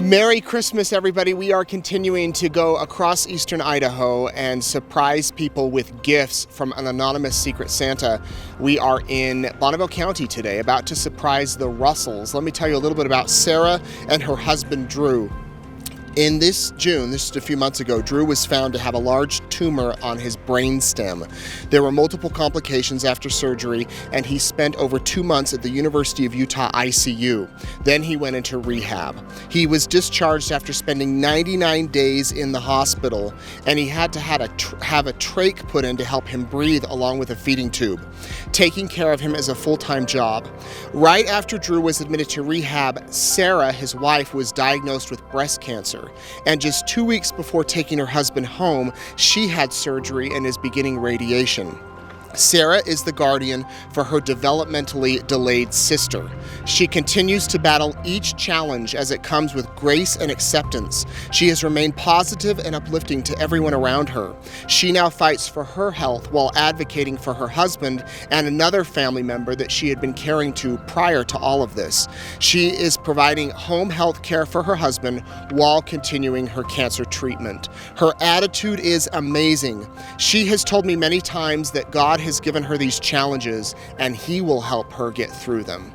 Merry Christmas, everybody. We are continuing to go across eastern Idaho and surprise people with gifts from an anonymous Secret Santa. We are in Bonneville County today, about to surprise the Russells. Let me tell you a little bit about Sarah and her husband, Drue. In this June, this is a few months ago, Drue was found to have a large tumor on his brainstem. There were multiple complications after surgery, and he spent over 2 months at the University of Utah ICU. Then he went into rehab. He was discharged after spending 99 days in the hospital, and he had to have a trach put in to help him breathe along with a feeding tube. Taking care of him is a full-time job. Right after Drue was admitted to rehab, Sarah, his wife, was diagnosed with breast cancer. And just 2 weeks before taking her husband home, she had surgery and is beginning radiation. Sarah is the guardian for her developmentally delayed sister. She continues to battle each challenge as it comes with grace and acceptance. She has remained positive and uplifting to everyone around her. She now fights for her health while advocating for her husband and another family member that she had been caring to prior to all of this. She is providing home health care for her husband while continuing her cancer treatment. Her attitude is amazing. She has told me many times that God has given her these challenges and he will help her get through them.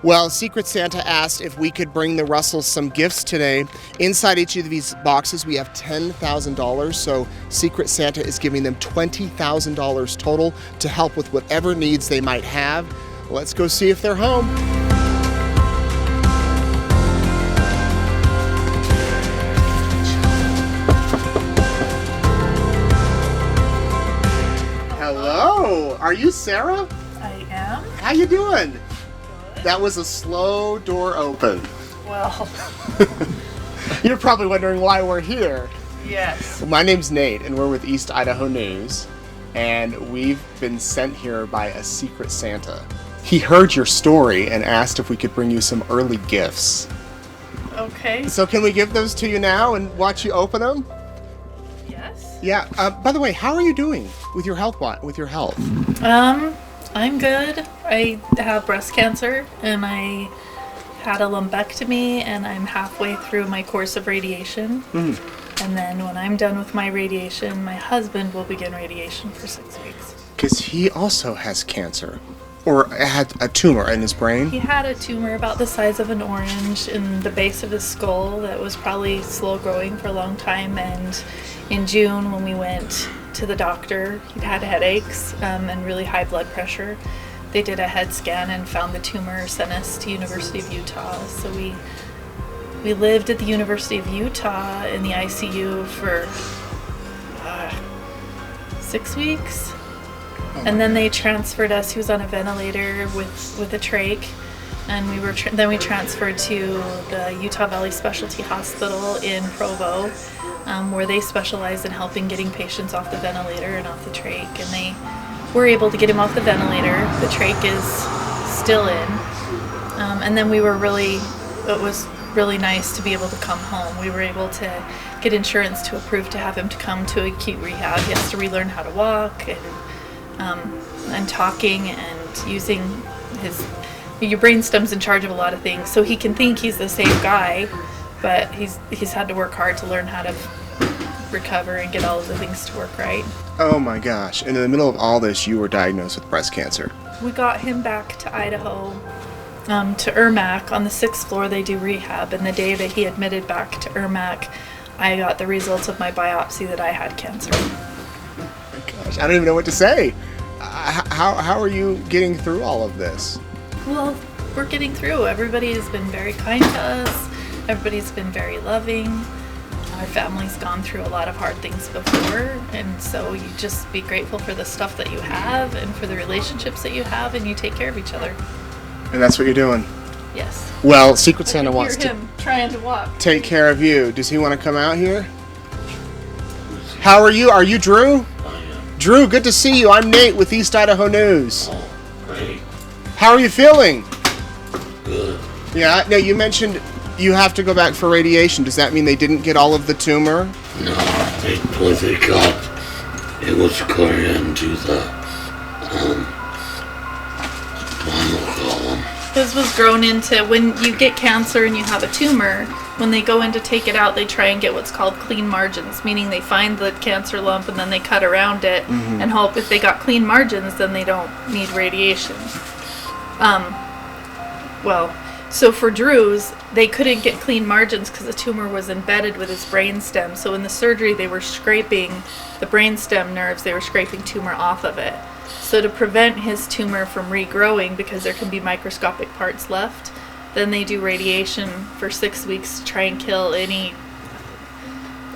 Well, Secret Santa asked if we could bring the Russells some gifts today. Inside each of these boxes we have $10,000, so Secret Santa is giving them $20,000 total to help with whatever needs they might have. Let's go see if they're home. Hello, are you Sarah? I am. How you doing? Good. That was a slow door open. Well, You're probably wondering why we're here. yes. My name's Nate and we're with East Idaho News, and we've been sent here by a Secret Santa. He heard your story and asked if we could bring you some early gifts. Okay. So can we give those to you now and watch you open them? Yes. Yeah, by the way, how are you doing with your health? I'm good. I have breast cancer and I had a lumpectomy and I'm halfway through my course of radiation. And then when I'm done with my radiation, my husband will begin radiation for 6 weeks. Because he also has cancer, or had a tumor in his brain. He had a tumor about the size of an orange in the base of his skull that was probably slow growing for a long time, and in June when we went to the doctor, he'd had headaches and really high blood pressure. They did a head scan and found the tumor, sent us to University of Utah. So we lived at the University of Utah in the ICU for 6 weeks. And then they transferred us. He was on a ventilator with a trach, and then we transferred to the Utah Valley Specialty Hospital in Provo, where they specialize in helping getting patients off the ventilator and off the trach. And they were able to get him off the ventilator. The trach is still in, and then it was really nice to be able to come home. We were able to get insurance to approve to have him to come to acute rehab. He has to relearn how to walk and talking and using your brainstem's in charge of a lot of things. So he can think he's the same guy, but he's had to work hard to learn how to recover and get all of the things to work right. Oh my gosh. And in the middle of all this, you were diagnosed with breast cancer. We got him back to Idaho, to EIRMC. On the 6th floor they do rehab, and the day that he admitted back to EIRMC, I got the results of my biopsy that I had cancer. Gosh, I don't even know what to say. How are you getting through all of this? Well, we're getting through. Everybody has been very kind to us. Everybody's been very loving. Our family's gone through a lot of hard things before, and so you just be grateful for the stuff that you have and for the relationships that you have, and you take care of each other. And that's what you're doing? Yes. Well, Secret Santa wants to him trying to walk. take care of you. Does he want to come out here? How are you? Are you Drue? Drue, good to see you. I'm Nate with East Idaho News. Oh, great. How are you feeling? Good. Yeah, no, you mentioned you have to go back for radiation. Does that mean they didn't get all of the tumor? No, what they got, it was going into the spinal column. His was grown into, when you get cancer and you have a tumor, when they go in to take it out, they try and get what's called clean margins, meaning they find the cancer lump and then they cut around it and hope if they got clean margins, then they don't need radiation. So for Drue's, they couldn't get clean margins because the tumor was embedded with his brainstem. So in the surgery, they were scraping the brainstem nerves, they were scraping tumor off of it. So to prevent his tumor from regrowing, because there can be microscopic parts left, then they do radiation for 6 weeks to try and kill any,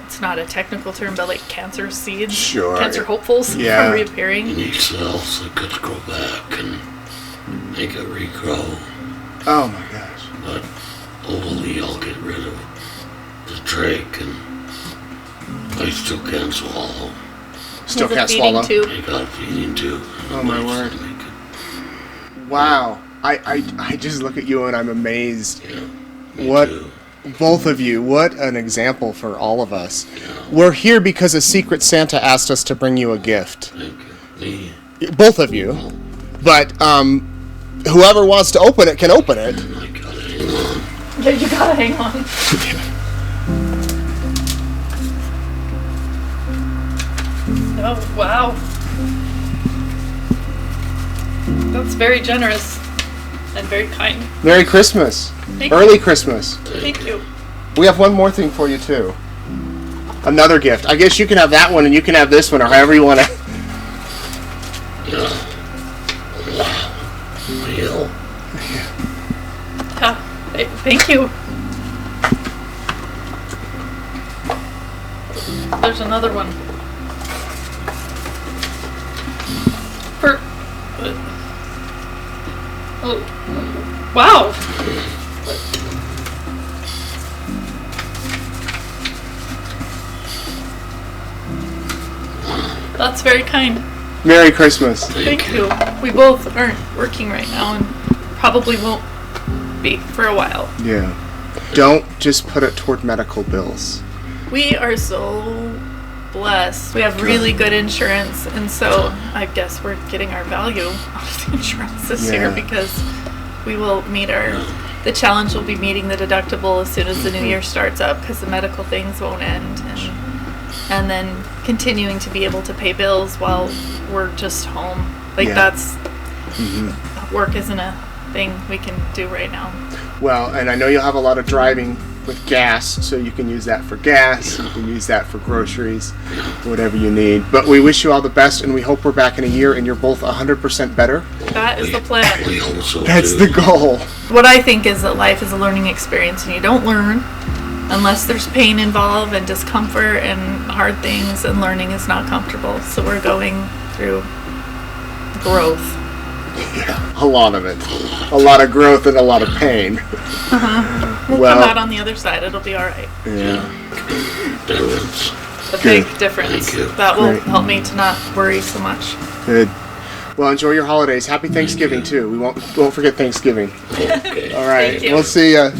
it's not a technical term, but like cancer seeds, cancer hopefuls from reappearing. Any cells that could grow back and make it regrow. Oh my gosh. But hopefully I'll get rid of the trach and I still can't swallow. Still can't swallow? Tube. I got a feeding tube. Oh my word. Wow. I just look at you and I'm amazed. Yeah, what too. Both of you, what an example for all of us. Yeah. We're here because a Secret Santa asked us to bring you a gift. Thank you. Me. Both of you. But whoever wants to open it can open it. I gotta hang on. Yeah, you gotta hang on. Oh, wow. That's very generous and very kind. Merry Christmas. Thank Early you. Christmas. Thank you. We have one more thing for you too. Another gift. I guess you can have that one and you can have this one or however you want to. Yeah. Wow. Real. Thank you. There's another one. Oh, wow. That's very kind. Merry Christmas. Thank you. We both aren't working right now and probably won't be for a while. Yeah. Don't just put it toward medical bills. We are so blessed. We have really good insurance, and so I guess we're getting our value out of the insurance this year because we will meet the challenge will be meeting the deductible as soon as the new year starts up because the medical things won't end, and then continuing to be able to pay bills while we're just home. That's work isn't a thing we can do right now. Well, and I know you'll have a lot of driving with gas, so you can use that for gas, you can use that for groceries, whatever you need. But we wish you all the best, and we hope we're back in a year and you're both 100% better. That is the plan. We hope so That's too. the goal. What I think is that life is a learning experience, and you don't learn unless there's pain involved and discomfort and hard things, and learning is not comfortable. So we're going through growth. Yeah, a lot of it. A lot of growth and a lot of pain. We'll come out on the other side. It'll be all right. Yeah. Difference. A big difference. Thank you. That will Great. help me to not worry so much. Good. Well, enjoy your holidays. Happy Thanksgiving too. We won't forget Thanksgiving. Okay. All right. Thank you. We'll see ya.